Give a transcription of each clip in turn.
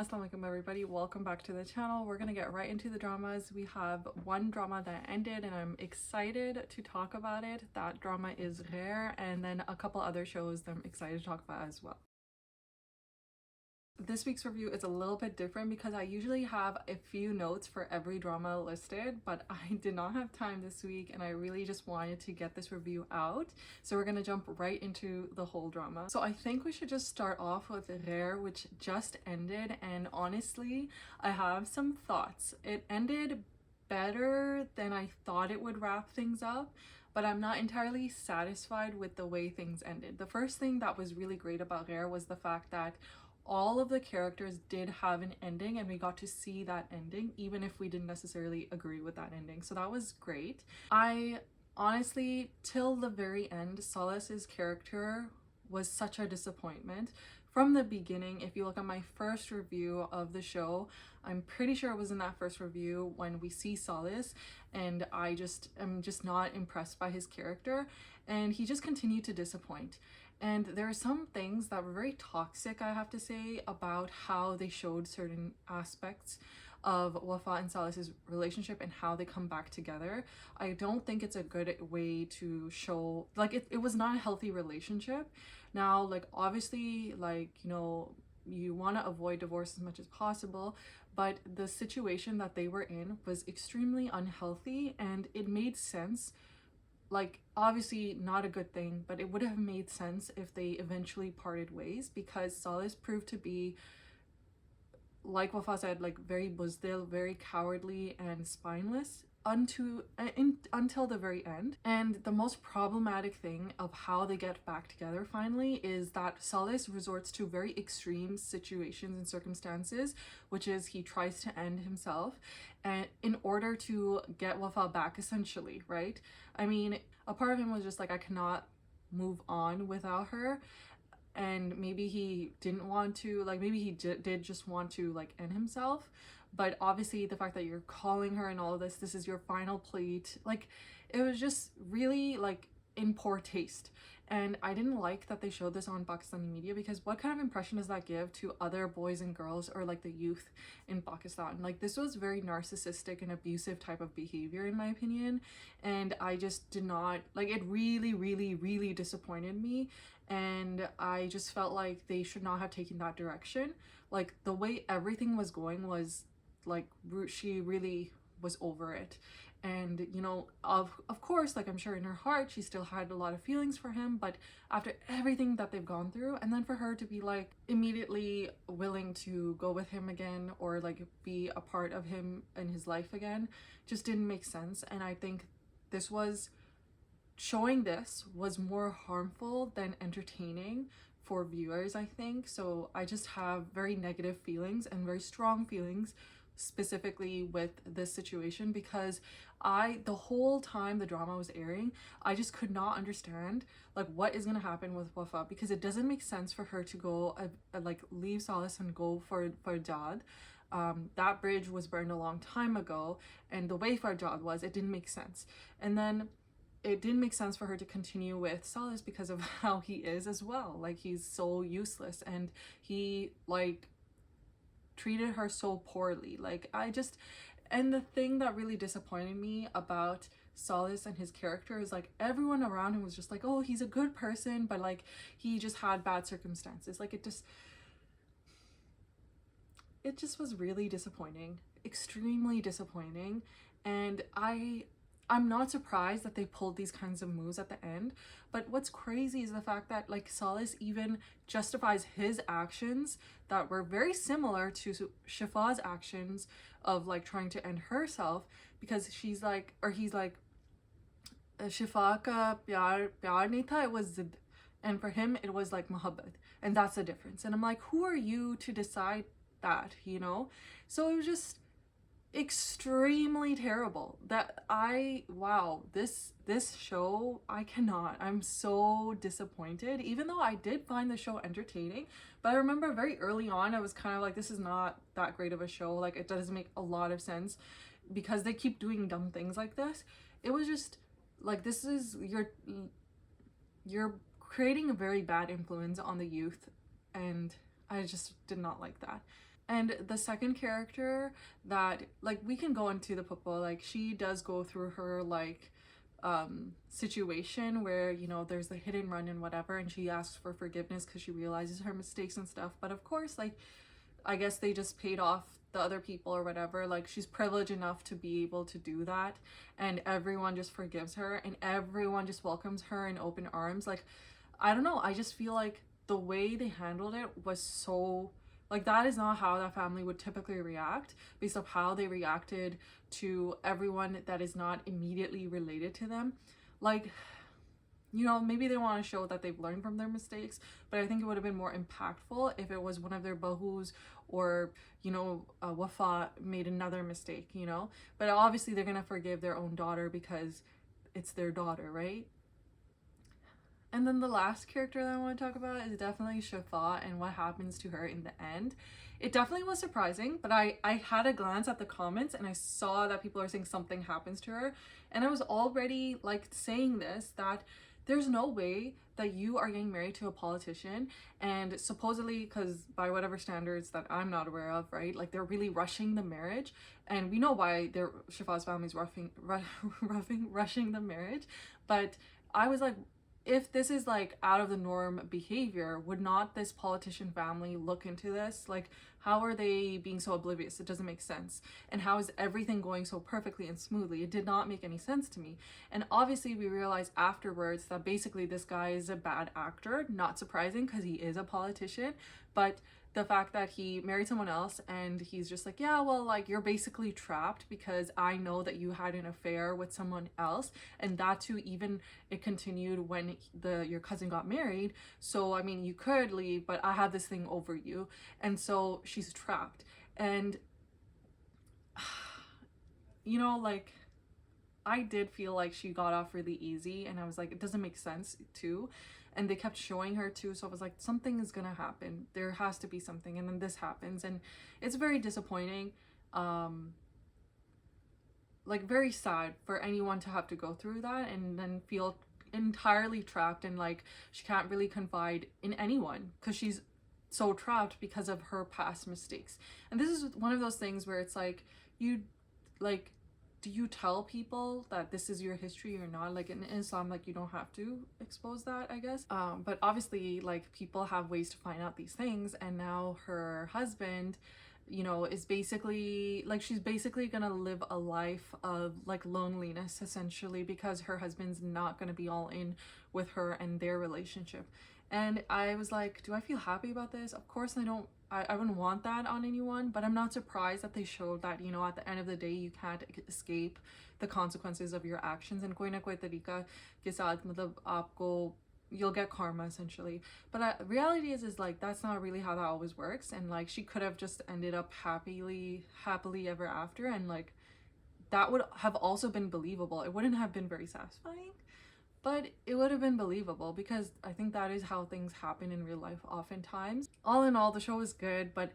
Assalamu alaikum everybody, welcome back to the channel. We're gonna get right into the dramas. We have one drama that ended and I'm excited to talk about it. That drama is Ghair, and then a couple other shows that I'm excited to talk about as well. This week's review is a little bit different because I usually have a few notes for every drama listed, but I did not have time this week and I really just wanted to get this review out. So we're gonna jump right into the whole drama. So I think we should just start off with Ghair, which just ended, and honestly, I have some thoughts. It ended better than I thought it would wrap things up, but I'm not entirely satisfied with the way things ended. The first thing that was really great about Ghair was the fact that all of the characters did have an ending and we got to see that ending even if we didn't necessarily agree with that ending, so that was great. I honestly, till the very end, Solace's character was such a disappointment from the beginning. If you look at my first review of the show, I'm pretty sure it was in that first review when we see Solace, and I just am just not impressed by his character, and he just continued to disappoint. And there are some things that were very toxic, I have to say, about how they showed certain aspects of Wafa and Solace's relationship and how they come back together. I don't think it's a good way to show, like, it was not a healthy relationship. Now, like, obviously, like, you know, you want to avoid divorce as much as possible, but the situation that they were in was extremely unhealthy, and it made sense. Like, obviously not a good thing, but it would have made sense if they eventually parted ways, because Solace proved to be, like Wafa said, like very buzdil, very cowardly and spineless until the very end. And the most problematic thing of how they get back together finally is that Solace resorts to very extreme situations and circumstances, which is he tries to end himself and in order to get Wafa back, essentially, right? I mean, a part of him was just like, I cannot move on without her, and maybe he didn't want to, like, maybe he did just want to like end himself, but obviously the fact that you're calling her and all of this is your final plea, like, it was just really like in poor taste. And I didn't like that they showed this on Pakistani media, because what kind of impression does that give to other boys and girls, or like the youth in Pakistan? Like, this was very narcissistic and abusive type of behavior in my opinion, and I just did not like it. Really disappointed me, and I just felt like they should not have taken that direction. Like, the way everything was going was like, she really was over it. And you know, of course, like, I'm sure in her heart she still had a lot of feelings for him, but after everything that they've gone through, and then for her to be like immediately willing to go with him again, or like be a part of him in his life again, just didn't make sense. And I think this was showing this was more harmful than entertaining for viewers, I think. So I just have very negative feelings and very strong feelings specifically with this situation, because the whole time the drama was airing, I just could not understand like what is gonna happen with Wafa, because it doesn't make sense for her to go like leave Solace and go for Jad. That bridge was burned a long time ago, and the way Jad was, it didn't make sense. And then it didn't make sense for her to continue with Solace because of how he is as well. Like, he's so useless, and he like treated her so poorly. Like, and the thing that really disappointed me about Solace and his character is like, everyone around him was just like, oh, he's a good person, but like he just had bad circumstances. Like, it just was really disappointing, extremely disappointing. And I'm not surprised that they pulled these kinds of moves at the end, but what's crazy is the fact that like Solace even justifies his actions that were very similar to Shifa's actions of like trying to end herself, because she's like, or he's like, Shifa ka pyar nahi tha, it was zidd, and for him it was like muhabbat, and that's the difference. And I'm like, who are you to decide that, you know? So it was just extremely terrible. That wow, this show, I'm so disappointed, even though I did find the show entertaining. But I remember very early on I was kind of like, this is not that great of a show, like it doesn't make a lot of sense because they keep doing dumb things like this. It was just like, this is, you're creating a very bad influence on the youth, and I just did not like that. And the second character that, like, we can go into the papa, like, she does go through her, like, situation where, you know, there's the hit and run and whatever, and she asks for forgiveness because she realizes her mistakes and stuff. But of course, like, I guess they just paid off the other people or whatever. Like, she's privileged enough to be able to do that, and everyone just forgives her and everyone just welcomes her in open arms. Like, I don't know, I just feel like the way they handled it was so, like, that is not how that family would typically react, based off how they reacted to everyone that is not immediately related to them. Like, you know, maybe they want to show that they've learned from their mistakes, but I think it would have been more impactful if it was one of their bahus, or, you know, Wafa made another mistake, you know. But obviously they're gonna forgive their own daughter because it's their daughter, right? And then the last character that I want to talk about is definitely Shafa and what happens to her in the end. It definitely was surprising, but I had a glance at the comments and I saw that people are saying something happens to her, and I was already like saying this, that there's no way that you are getting married to a politician, and supposedly, because by whatever standards that I'm not aware of, right, like, they're really rushing the marriage, and we know why they're, Shafa's family's rushing the marriage. But I was like, if this is like out of the norm behavior, would not this politician family look into this? Like, how are they being so oblivious? It doesn't make sense. And how is everything going so perfectly and smoothly? It did not make any sense to me. And obviously we realized afterwards that basically this guy is a bad actor. Not surprising, because he is a politician. But the fact that he married someone else and he's just like, yeah, well, like, you're basically trapped because I know that you had an affair with someone else, and that too, even it continued when your cousin got married. So I mean, you could leave, but I have this thing over you, and so she's trapped. And you know, like, I did feel like she got off really easy, and I was like, it doesn't make sense too. And they kept showing her too, so I was like, something is gonna happen, there has to be something. And then this happens, and it's very disappointing, like, very sad for anyone to have to go through that and then feel entirely trapped, and like, she can't really confide in anyone because she's so trapped because of her past mistakes. And this is one of those things where it's like, you, like, do you tell people that this is your history or not? Like, in Islam, like, you don't have to expose that, I guess. But obviously, like, people have ways to find out these things, and now her husband, you know, is basically, like, she's basically gonna live a life of, like, loneliness, essentially, because her husband's not gonna be all in with her and their relationship. And I was like, do I feel happy about this? Of course I don't. I wouldn't want that on anyone, but I'm not surprised that they showed that, you know, at the end of the day, you can't escape the consequences of your actions, and koi na koi tarika ke saath, matlab, aapko, you'll get karma, essentially. But reality is like, that's not really how that always works. And like, she could have just ended up happily ever after, and like, that would have also been believable. It wouldn't have been very satisfying, but it would have been believable, because I think that is how things happen in real life oftentimes. All in all, the show is good, but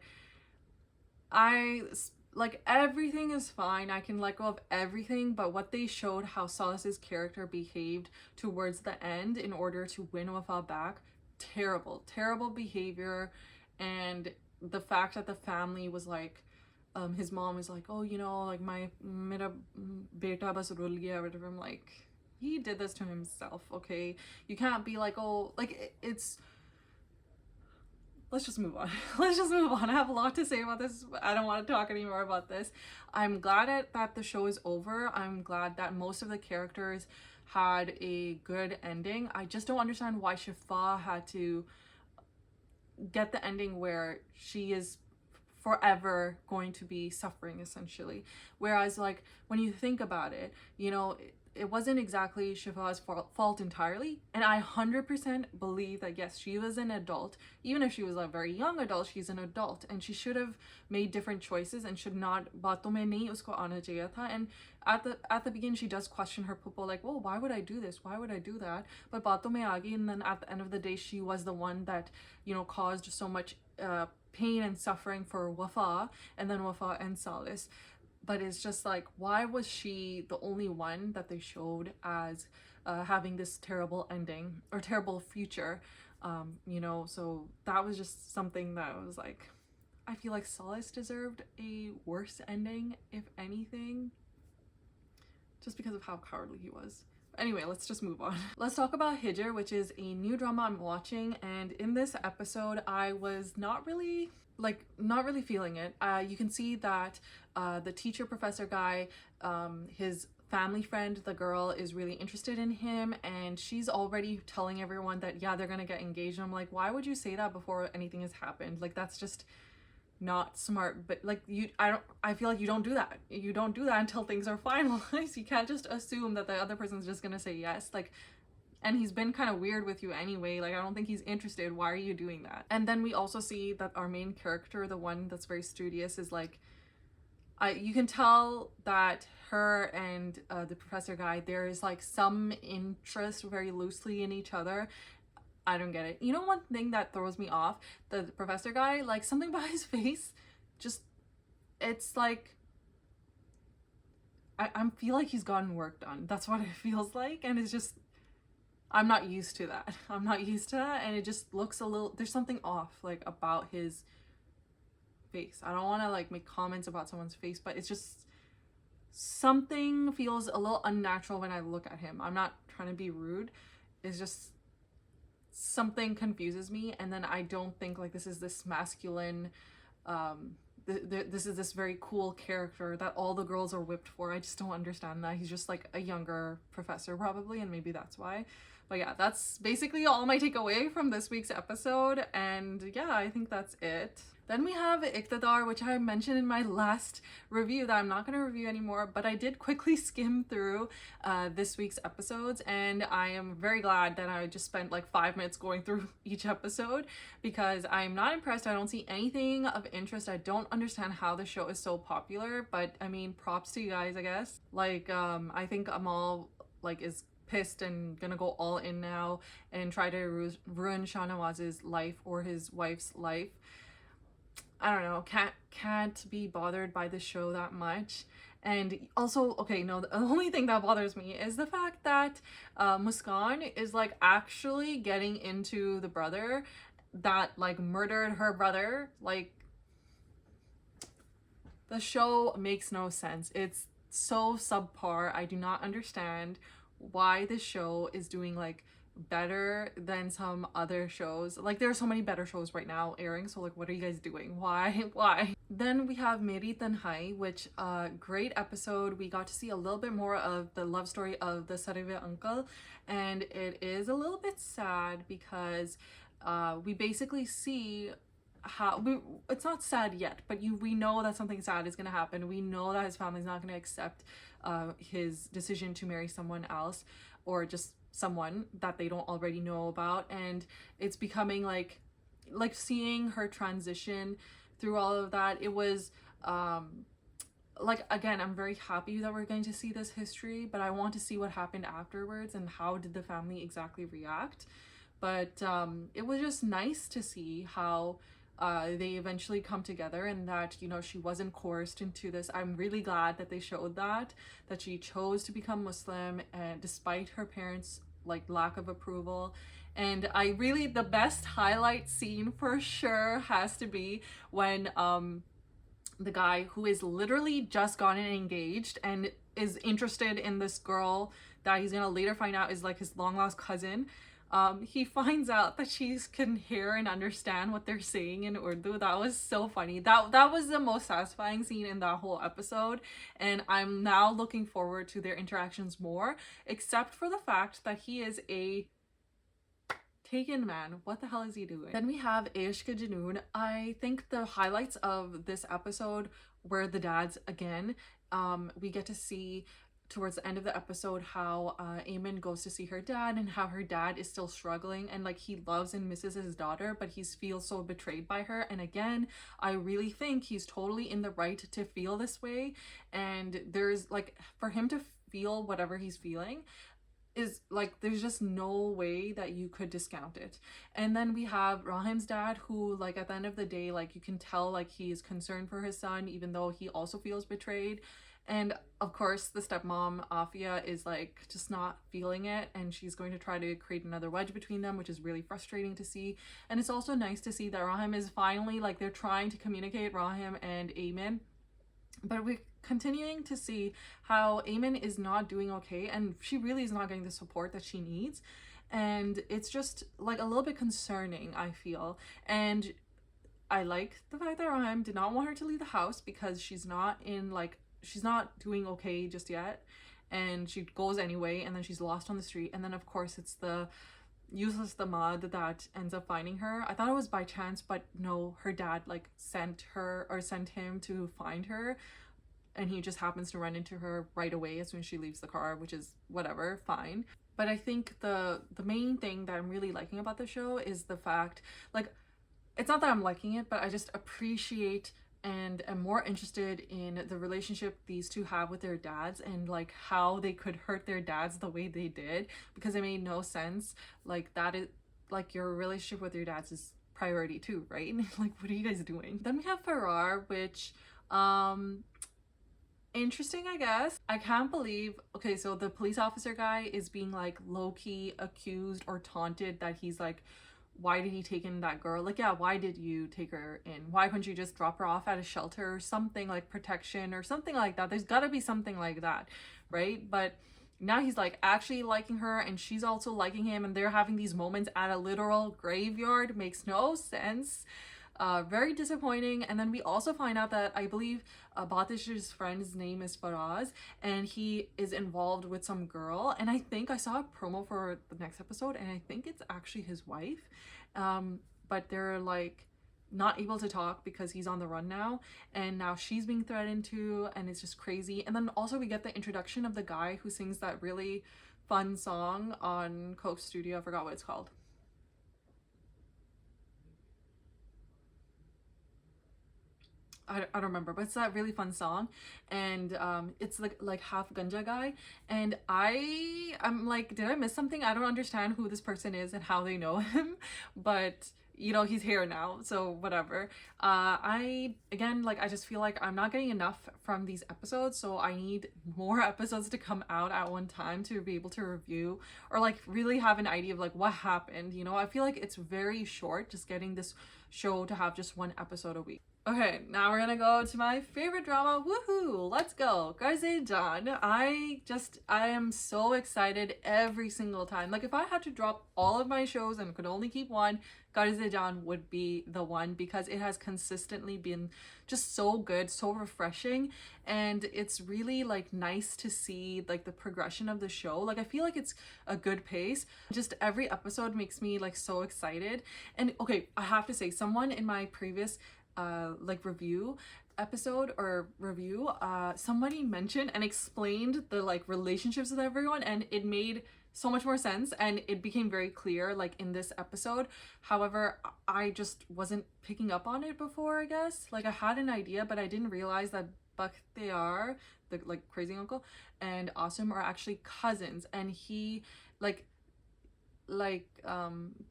like, everything is fine. I can let go of everything, but what they showed, how Solace's character behaved towards the end in order to win Wafa back, terrible behavior. And the fact that the family was like, his mom was like, oh, you know, like, mera beta bas rul gaya or whatever. I'm like, he did this to himself, okay? You can't be like, oh, like, it's, let's just move on. Let's just move on. I have a lot to say about this. I don't want to talk anymore about this. I'm glad that the show is over. I'm glad that most of the characters had a good ending. I just don't understand why Shifa had to get the ending where she is forever going to be suffering, essentially. Whereas, like, when you think about it, you know, it wasn't exactly Shifa's fault entirely. And I 100% believe that, yes, she was an adult. Even if she was a very young adult, she's an adult. And she should have made different choices and should not, baaton mein nahi usko aana chahiye tha. And at the beginning, she does question her puppo, like, well, why would I do this? Why would I do that? But baaton mein aa gayi, and then at the end of the day, she was the one that, you know, caused so much pain and suffering for Wafa, and then Wafa and Solace. But it's just like, why was she the only one that they showed as having this terrible ending or terrible future? You know, so that was just something that was like, I feel like Solace deserved a worse ending, if anything, just because of how cowardly he was. Anyway, let's just move on. Let's talk about Hijr, which is a new drama I'm watching, and in this episode I was not really feeling it. You can see that the teacher professor guy, his family friend, the girl, is really interested in him, and she's already telling everyone that yeah, they're gonna get engaged. And I'm like, why would you say that before anything has happened? Like, that's just not smart. But like, I feel like you don't do that until things are finalized. You can't just assume that the other person's just gonna say yes. Like, and he's been kind of weird with you anyway. Like, I don't think he's interested. Why are you doing that? And then we also see that our main character, the one that's very studious, is like, you can tell that her and the professor guy, there is like some interest very loosely in each other. I don't get it. You know, one thing that throws me off, the professor guy, like, something about his face, just, it's like, I feel like he's gotten work done. That's what it feels like. And it's just, I'm not used to that. I'm not used to that. And it just looks a little, there's something off, like, about his face. I don't want to like make comments about someone's face, but it's just, something feels a little unnatural when I look at him. I'm not trying to be rude. It's just, something confuses me. And then I don't think like this is this masculine, this is this very cool character that all the girls are whipped for. I just don't understand that. He's just like a younger professor probably, and maybe that's why. But yeah, that's basically all my takeaway from this week's episode, and yeah, I think that's it. Then we have Iqtidar, which I mentioned in my last review that I'm not going to review anymore, but I did quickly skim through this week's episodes, and I am very glad that I just spent like 5 minutes going through each episode, because I'm not impressed. I don't see anything of interest. I don't understand how the show is so popular, but I mean, props to you guys, I guess. Like, I think Amal like is pissed and gonna go all in now and try to ruin Shahnawaz's life or his wife's life. I don't know, can't be bothered by the show that much. And also, okay, no, the only thing that bothers me is the fact that Muskan is like actually getting into the brother that like murdered her brother. Like, the show makes no sense. It's so subpar. I do not understand why this show is doing like better than some other shows. Like, there are so many better shows right now airing, so like, what are you guys doing? Why? Then we have Meri Tanhai, which great episode. We got to see a little bit more of the love story of the Sarve uncle, and it is a little bit sad because we basically see how it's not sad yet, but we know that something sad is going to happen. We know that his family's not going to accept his decision to marry someone else, or just someone that they don't already know about. And it's becoming like seeing her transition through all of that. It was like, again, I'm very happy that we're going to see this history, but I want to see what happened afterwards and how did the family exactly react. But it was just nice to see how they eventually come together, and that, you know, she wasn't coerced into this. I'm really glad that they showed that she chose to become Muslim, and despite her parents' like lack of approval. And I really, the best highlight scene for sure has to be when the guy who is literally just gotten engaged and is interested in this girl that he's gonna later find out is like his long lost cousin, he finds out that she can hear and understand what they're saying in Urdu. That was so funny. That was the most satisfying scene in that whole episode, and I'm now looking forward to their interactions more, except for the fact that he is a taken man. What the hell is he doing? Then we have Ishq E Junoon. I think the highlights of this episode were the dads again. We get to see towards the end of the episode how Eamon goes to see her dad, and how her dad is still struggling, and like, he loves and misses his daughter, but he feels so betrayed by her. And again, I really think he's totally in the right to feel this way, and there's like, for him to feel whatever he's feeling, is like, there's just no way that you could discount it. And then we have Rahim's dad, who like at the end of the day, like you can tell like he is concerned for his son, even though he also feels betrayed. And of course the stepmom Afia is like just not feeling it, and she's going to try to create another wedge between them, which is really frustrating to see. And it's also nice to see that Rahim is finally like, they're trying to communicate, Rahim and Ayman, but we're continuing to see how Ayman is not doing okay, and she really is not getting the support that she needs. And it's just like a little bit concerning, I feel. And I like the fact that Rahim did not want her to leave the house, because she's not doing okay just yet, and she goes anyway, and then she's lost on the street. And then of course it's the useless damad that ends up finding her. I thought it was by chance, but no, her dad like sent him to find her, and he just happens to run into her right away as soon as she leaves the car, which is whatever, fine. But I think the main thing that I'm really liking about the show is the fact, like, it's not that I'm liking it, but I just appreciate and am more interested in the relationship these two have with their dads, and like how they could hurt their dads the way they did, because it made no sense. Like, that is like, your relationship with your dads is priority too, right? Like, what are you guys doing? Then we have Faraar, which interesting, I guess. I can't believe, okay, so the police officer guy is being like low-key accused or taunted that he's like, why did he take in that girl? Like, yeah, why did you take her in? Why couldn't you just drop her off at a shelter or something, like protection or something like that? There's gotta be something like that, right? But now he's like actually liking her, and she's also liking him, and they're having these moments at a literal graveyard. Makes no sense. Very disappointing. And then we also find out that I believe Batish's friend's name is Faraz, and he is involved with some girl, and I think I saw a promo for the next episode, and I think it's actually his wife, but they're like not able to talk because he's on the run now, and now she's being threatened too, and it's just crazy. And then also we get the introduction of the guy who sings that really fun song on Coke Studio. I forgot what it's called. I don't remember, but it's that really fun song, and it's like half ganja guy, and I'm like, did I miss something? I don't understand who this person is and how they know him, but you know, he's here now, so whatever. I just feel like I'm not getting enough from these episodes, so I need more episodes to come out at one time to be able to review or like really have an idea of like what happened. You know, I feel like it's very short just getting this show to have just one episode a week. Okay, now we're gonna go to my favorite drama. Woohoo! Let's go! Qarz E Jaan. I am so excited every single time. Like, if I had to drop all of my shows and could only keep one, Qarz E Jaan would be the one, because it has consistently been just so good, so refreshing, and it's really like nice to see like the progression of the show. Like, I feel like it's a good pace. Just every episode makes me like so excited. And okay, I have to say, someone in my previous like review episode or review, somebody mentioned and explained the like relationships with everyone, and it made so much more sense, and it became very clear like in this episode. However, I just wasn't picking up on it before, I guess. Like, I had an idea, but I didn't realize that Bakhtiar, the like crazy uncle, and Asim are actually cousins, and he like Taya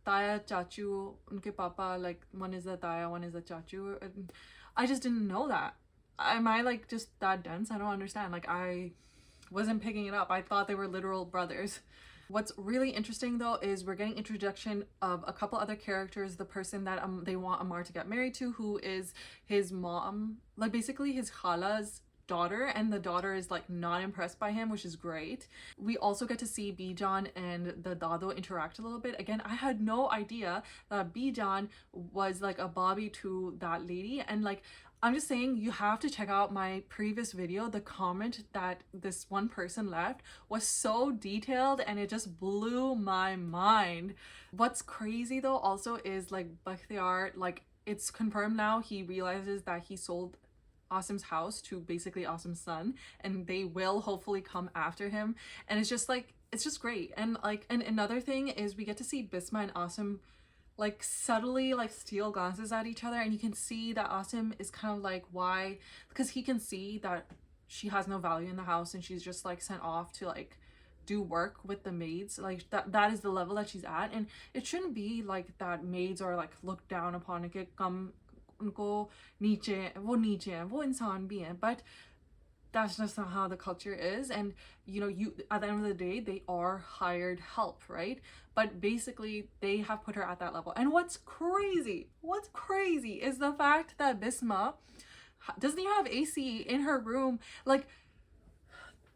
Chachu, unke papa, like one is a Taya, one is a Chachu. I just didn't know that. Am I like just that dense? I don't understand. Like, I wasn't picking it up. I thought they were literal brothers. What's really interesting though is we're getting introduction of a couple other characters. The person that they want Amar to get married to, who is his mom, like basically his khala's daughter, and the daughter is like not impressed by him, which is great. We also get to see Bijan and the Dado interact a little bit. Again, I had no idea that Bijan was like a Bobby to that lady, and like, I'm just saying, you have to check out my previous video. The comment that this one person left was so detailed, and it just blew my mind. What's crazy though also is like Bakhtiar, like it's confirmed now, he realizes that he sold Asim's house to basically Asim's son, and they will hopefully come after him, and it's just like, it's just great. And like, and another thing is we get to see Bisma and Asim like subtly like steal glances at each other, and you can see that Asim is kind of like, why? Because he can see that she has no value in the house, and she's just like sent off to like do work with the maids. Like that is the level that she's at, and it shouldn't be like that maids are like looked down upon ke kam unko niche hai, wo insaan bhi hai. But that's just not how the culture is. And you know, you at the end of the day, they are hired help, right? But basically they have put her at that level. And what's crazy is the fact that Bisma doesn't even have AC in her room. Like,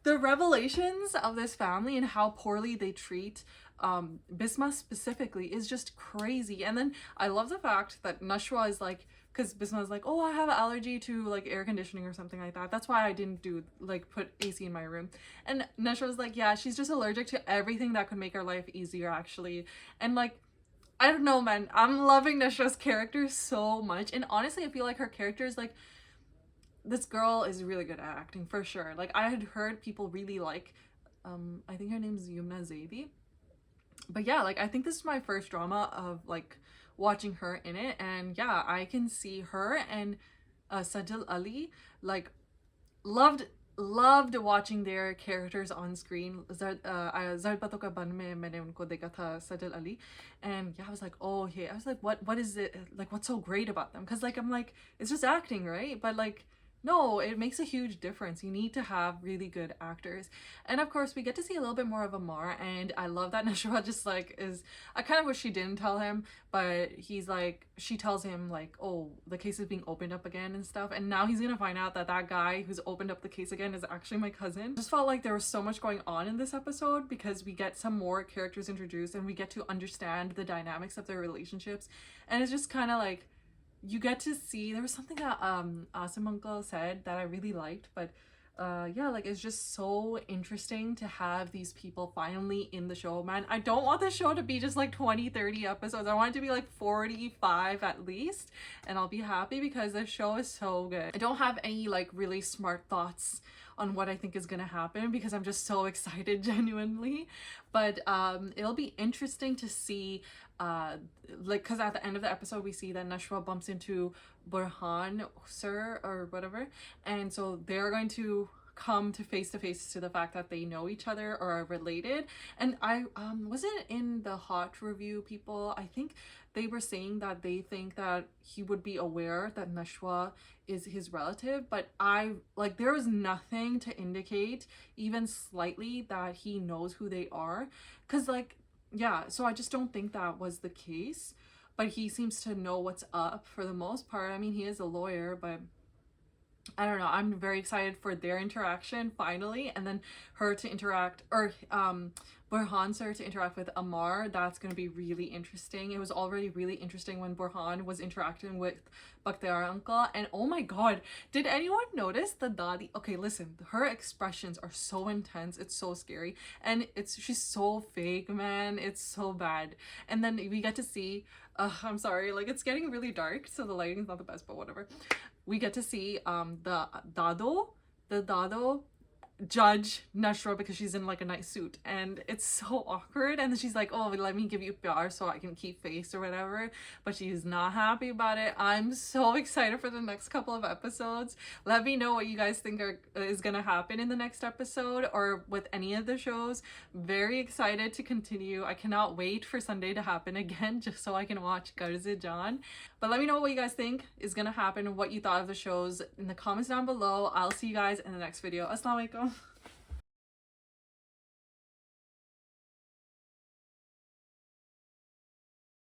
the revelations of this family and how poorly they treat Bisma specifically is just crazy. And then I love the fact that Nashwa is like, because Bisma is like, oh, I have an allergy to like air conditioning or something like that. That's why I didn't do like put AC in my room. And Nashwa was like, yeah, she's just allergic to everything that could make her life easier, actually. And like, I don't know, man, I'm loving Nashwa's character so much. And honestly, I feel like her character is like, this girl is really good at acting for sure. Like, I had heard people really like I think her name's Yumna Zaidi. But yeah, like, I think this is my first drama of like watching her in it, and yeah, I can see her and Sajal Ali, like, loved watching their characters on screen. Zard Baton Ka Ban mein maine unko dekha tha, Sajal Ali, and yeah, I was like, oh hey, I was like, what is it, like, what's so great about them? Because like, I'm like, it's just acting, right? But like, no, it makes a huge difference. You need to have really good actors. And of course, we get to see a little bit more of Amar, and I love that Nashwa just like is, I kind of wish she didn't tell him, but he's like, she tells him like, oh, the case is being opened up again and stuff, and now he's gonna find out that that guy who's opened up the case again is actually my cousin. Just felt like there was so much going on in this episode because we get some more characters introduced and we get to understand the dynamics of their relationships, and it's just kind of like, you get to see, there was something that Asim uncle said that I really liked, but yeah, like, it's just so interesting to have these people finally in the show, man. I don't want the show to be just like 20-30 episodes. I want it to be like 45 at least, and I'll be happy because the show is so good. I don't have any like really smart thoughts on what I think is gonna happen because I'm just so excited, genuinely. But it'll be interesting to see like, because at the end of the episode we see that Nashwa bumps into Burhan sir or whatever, and so they're going to come to face to the fact that they know each other or are related. And I wasn't in the hot review people, I think they were saying that they think that he would be aware that Nashwa is his relative, but I like, there was nothing to indicate even slightly that he knows who they are, because like, yeah, so I just don't think that was the case. But he seems to know what's up for the most part. I mean, he is a lawyer, but I don't know. I'm very excited for their interaction finally, and then her to interact, or Burhan sir to interact with Amar. That's going to be really interesting. It was already really interesting when Burhan was interacting with Bakhtiar uncle, and oh my god, did anyone notice the Dadi? Okay, listen, her expressions are so intense, it's so scary, and she's so fake, man. It's so bad. And then we get to see I'm sorry, like, it's getting really dark, so the lighting is not the best, but whatever. We get to see the Dado judge Nashwa because she's in like a nice suit, and it's so awkward. And then she's like, oh, let me give you pyar so I can keep face or whatever, but she's not happy about it. I'm so excited for the next couple of episodes. Let me know what you guys think is gonna happen in the next episode or with any of the shows. Very excited to continue. I cannot wait for Sunday to happen again just so I can watch Qarz E Jaan. But let me know what you guys think is gonna happen and what you thought of the shows in the comments down below. I'll see you guys in the next video. Assalamu alaikum.